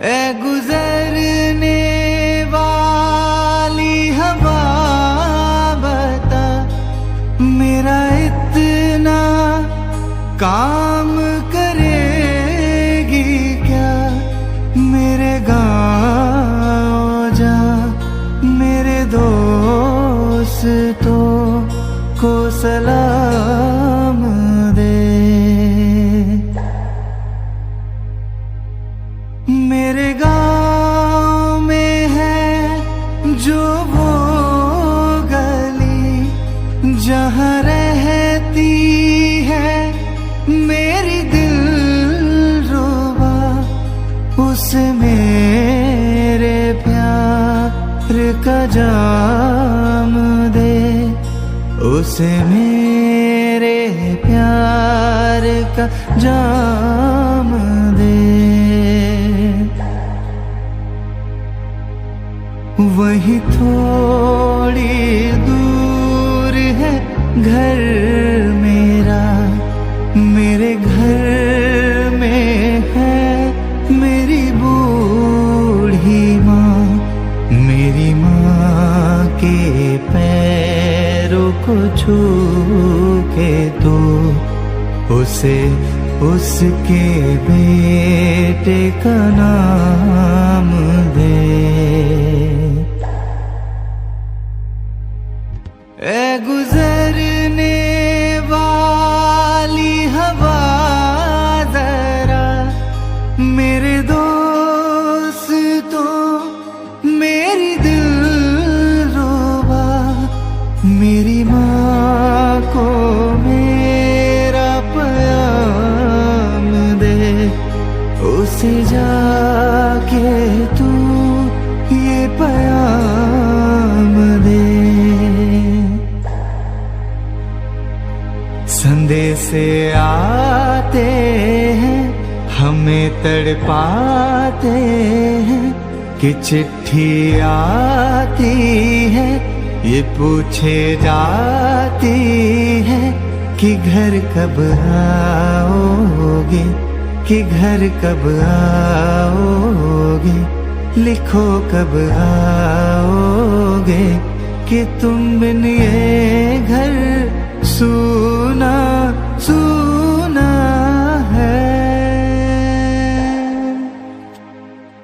ए गुजरने वाली हवा बता, मेरा इतना काम करेगी क्या? मेरे गाँव जा, मेरे दोस्तों को सलाम दे। मेरे गाँव में है जो वो गली जहाँ रहती है मेरी दिलरुबा, उसे मेरे प्यार का जाम दे, उसे मेरे प्यार का जाम दे। वहीं थोड़ी दूर है घर मेरा, मेरे घर में है मेरी बूढ़ी माँ। मेरी माँ के पैरों को छू के तो उसे उसके बेटे का नाम दे। ए गुजरने वाली हवा जरा, मेरे दोस्तों मेरी दिलरुबा, मेरी माँ को मेरा प्याम दे, उसे जाके तू ये प्याम दे। संदेशे आते हैं हमें तड़पाते हैं, कि चिट्ठी आती है ये पूछे जाती है कि घर कब आओगे, कि घर कब आओगे। लिखो कब आओगे कि तुम बिन ये घर सूना